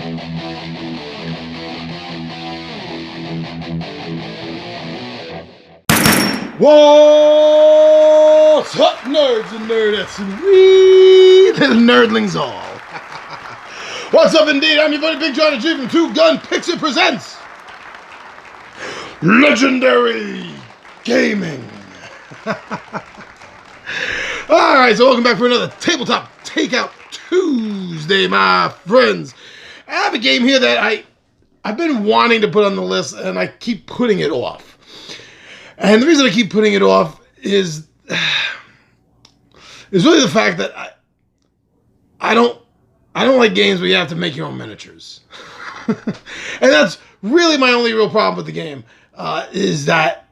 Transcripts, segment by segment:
What's up, nerds and nerdettes, and we little nerdlings all? What's up, indeed? I'm your buddy Big John G from Two Gun Pixie Presents Legendary Gaming. Alright, so welcome back for another Tabletop Takeout Tuesday, my friends. I have a game here that I've been wanting to put on the list, and I keep putting it off. And the reason I keep putting it off is really the fact that I don't like games where you have to make your own miniatures. And that's really my only real problem with the game, is that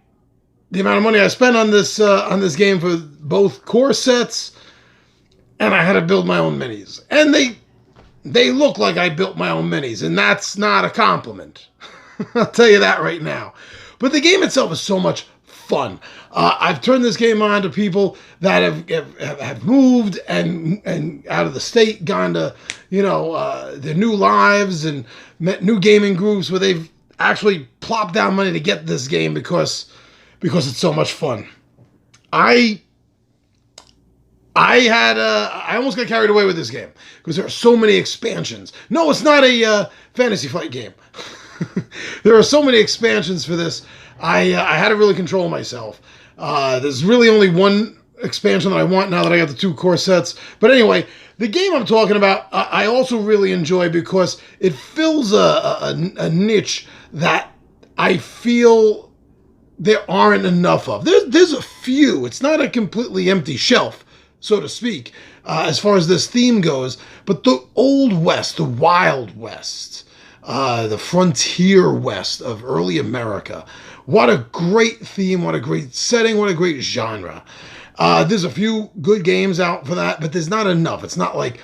the amount of money I spent on this game for both core sets, and I had to build my own minis. And they look like I built my own minis, and that's not a compliment. I'll tell you that right now. But the game itself is so much fun. I've turned this game on to people that have moved and out of the state, gone to their new lives and met new gaming groups where they've actually plopped down money to get this game because it's so much fun. I almost got carried away with this game because there are so many expansions. No, it's not a fantasy flight game. There are so many expansions for this. I had to really control myself. There's really only one expansion that I want now that I got the two core sets. But anyway, the game I'm talking about, I also really enjoy because it fills a niche that I feel there aren't enough of. There's a few. It's not a completely empty shelf, so to speak, as far as this theme goes. But the Old West, the Wild West, the frontier West of early America. What a great theme, what a great setting, what a great genre. There's a few good games out for that, but there's not enough. It's not like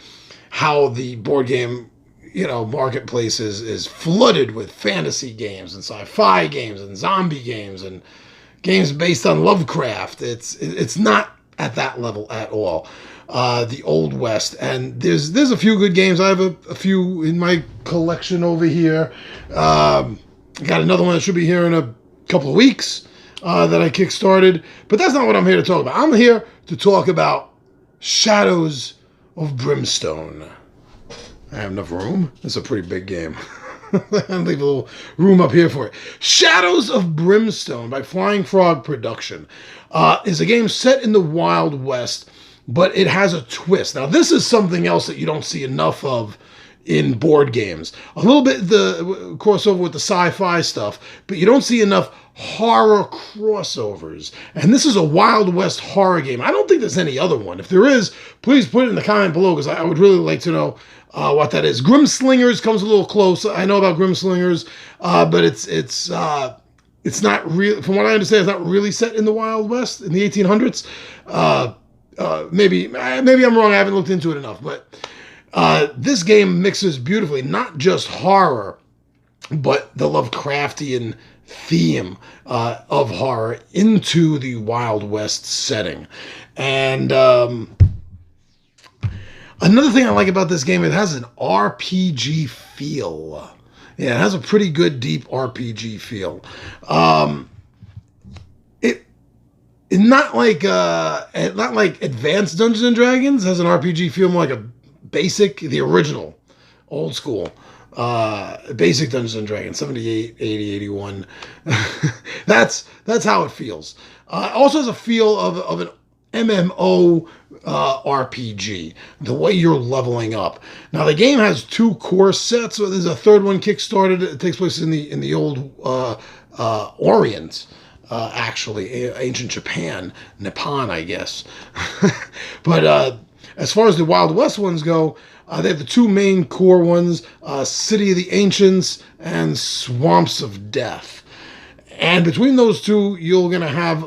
how the board game, marketplace is flooded with fantasy games and sci-fi games and zombie games and games based on Lovecraft. It's not at that level at all. The Old West, and there's a few good games. I have a few in my collection over here. I got another one that should be here in a couple of weeks that I kickstarted, but that's not what I'm here to talk about. I'm here to talk about Shadows of Brimstone. I have enough room. It's a pretty big game. I'll leave a little room up here for it. Shadows of Brimstone by Flying Frog Production is a game set in the Wild West, but it has a twist. Now, this is something else that you don't see enough of in board games. A little bit the crossover with the sci-fi stuff, but you don't see enough horror crossovers. And this is a Wild West horror game. I don't think there's any other one. If there is, please put it in the comment below, because I would really like to know what that is. Grimslingers comes a little close. I know about Grimslingers, but it's not real. From what I understand, it's not really set in the Wild West in the 1800s. Maybe I'm wrong. I haven't looked into it enough, but this game mixes beautifully, not just horror, but the Lovecraftian theme of horror into the Wild West setting. And another thing I like about this game, it has an RPG feel. Yeah, it has a pretty good, deep RPG feel. Not like Advanced Dungeons and Dragons has an RPG feel, more like a basic, the original, old school, basic Dungeons and Dragons, 78, 80, 81. That's how it feels. Also has a feel of an MMO RPG, the way you're leveling up. Now the game has two core sets, so there's a third one kickstarted. It takes place in the old Orient. Actually, ancient Japan, Nippon, I guess. But as far as the Wild West ones go, they have the two main core ones, City of the Ancients and Swamps of Death. And between those two, you're going to have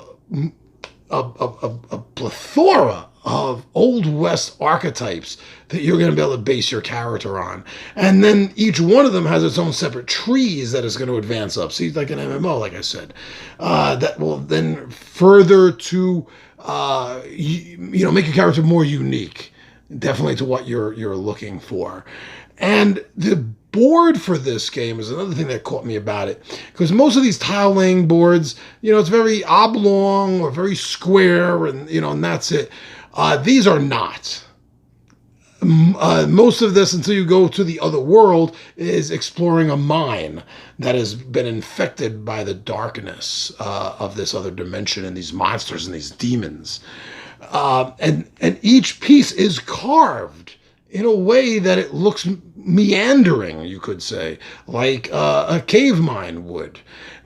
a plethora of Old West archetypes that you're going to be able to base your character on. And then each one of them has its own separate trees that is going to advance up. See, like an MMO, like I said. That will then further to, make your character more unique. Definitely to what you're looking for. And the board for this game is another thing that caught me about it. Because most of these tile laying boards, it's very oblong or very square, and and that's it. These are not. Most of this, until you go to the other world, is exploring a mine that has been infected by the darkness of this other dimension and these monsters and these demons. And each piece is carved in a way that it looks meandering, you could say, like a cave mine would.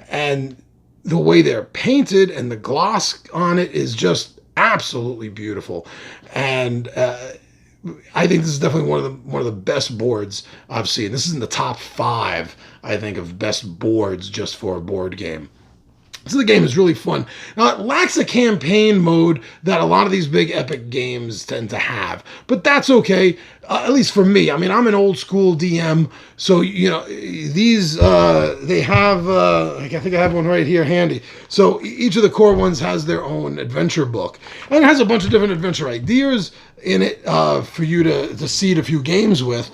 And the way they're painted and the gloss on it is just absolutely beautiful. And I think this is definitely one of the best boards I've seen. This is in the top 5, I think, of best boards just for a board game. So the game is really fun. Now, it lacks a campaign mode that a lot of these big epic games tend to have, but that's okay, at least for me. I mean, I'm an old school DM, so, these, they have, I think I have one right here handy. So each of the core ones has their own adventure book, and it has a bunch of different adventure ideas in it for you to seed a few games with.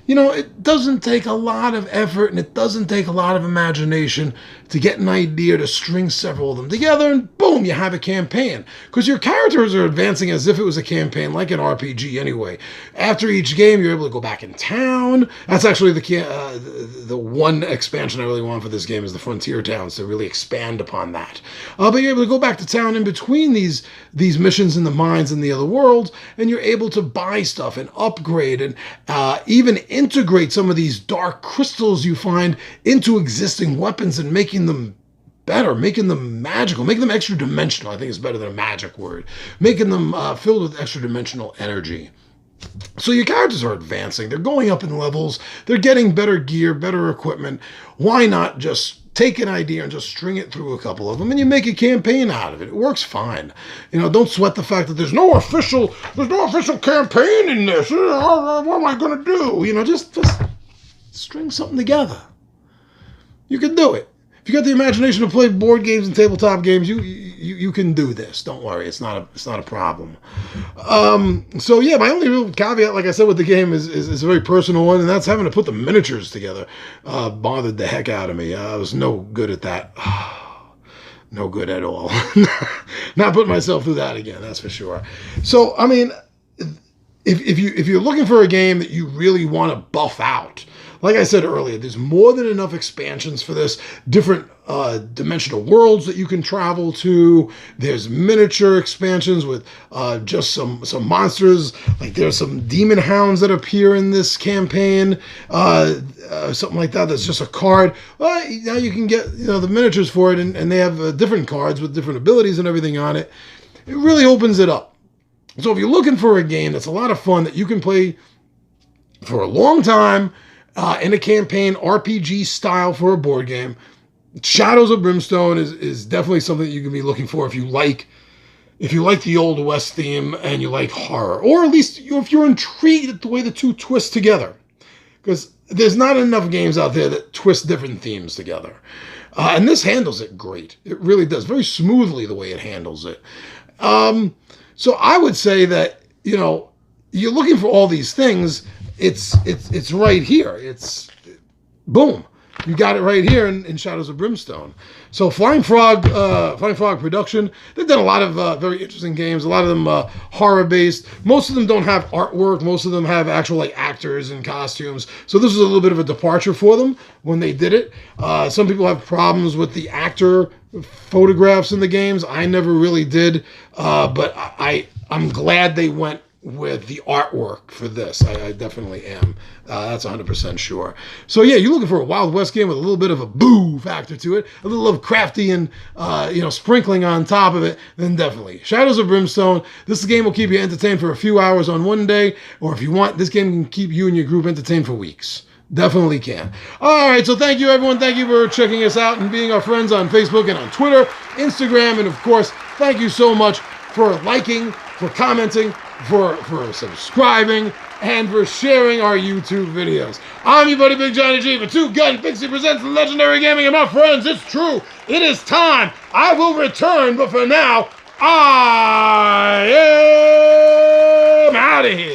It doesn't take a lot of effort and it doesn't take a lot of imagination to get an idea to string several of them together, and boom, you have a campaign. Because your characters are advancing as if it was a campaign, like an RPG anyway. After each game, you're able to go back in town. That's actually the one expansion I really want for this game, is the Frontier Towns, to really expand upon that. But you're able to go back to town in between these missions in the mines and the other worlds, and you're able to buy stuff and upgrade and even integrate some of these dark crystals you find into existing weapons and making them better, making them magical, making them extra dimensional. I think it's better than a magic word. Making them filled with extra dimensional energy. So your characters are advancing. They're going up in levels. They're getting better gear, better equipment. Why not just take an idea and just string it through a couple of them, and you make a campaign out of it? It works fine. Don't sweat the fact that there's no official campaign in this. What am I going to do? Just string something together. You can do it. If you got the imagination to play board games and tabletop games, you can do this. Don't worry, it's not a problem. So yeah, my only real caveat, like I said, with the game is a very personal one, and that's having to put the miniatures together. Bothered the heck out of me. I was no good at that. No good at all. Not putting myself through that again, that's for sure. So I mean, if you're looking for a game that you really want to buff out, like I said earlier, there's more than enough expansions for this. Different dimensional worlds that you can travel to. There's miniature expansions with just some monsters. Like there's some demon hounds that appear in this campaign. Something like that. That's just a card. Well, now you can get the miniatures for it, and they have different cards with different abilities and everything on it. It really opens it up. So if you're looking for a game that's a lot of fun that you can play for a long time, in a campaign RPG style for a board game, Shadows of Brimstone is definitely something that you can be looking for if you like the Old West theme and you like horror, or at least if you're intrigued at the way the two twist together, because there's not enough games out there that twist different themes together, and this handles it great. It really does, very smoothly the way it handles it. So I would say that you're looking for all these things. It's right here. It's boom. You got it right here in Shadows of Brimstone. So Flying Frog Production, they've done a lot of very interesting games. A lot of them horror-based. Most of them don't have artwork. Most of them have actual actors and costumes. So this was a little bit of a departure for them when they did it. Some people have problems with the actor photographs in the games. I never really did, but I'm glad they went with the artwork for this. I definitely am. That's 100% sure. So yeah, you're looking for a Wild West game with a little bit of a boo factor to it, a little Lovecraftian, sprinkling on top of it, then definitely Shadows of Brimstone. This game will keep you entertained for a few hours on one day, or if you want, this game can keep you and your group entertained for weeks. Definitely can. All right, so thank you, everyone. Thank you for checking us out and being our friends on Facebook and on Twitter, Instagram, and of course, thank you so much for liking, for commenting, for subscribing, and for sharing our YouTube videos. I'm your buddy Big Johnny G for Two Gun Pixie presents Legendary Gaming, and my friends, it's true. It is time. I will return, but for now, I am out of here.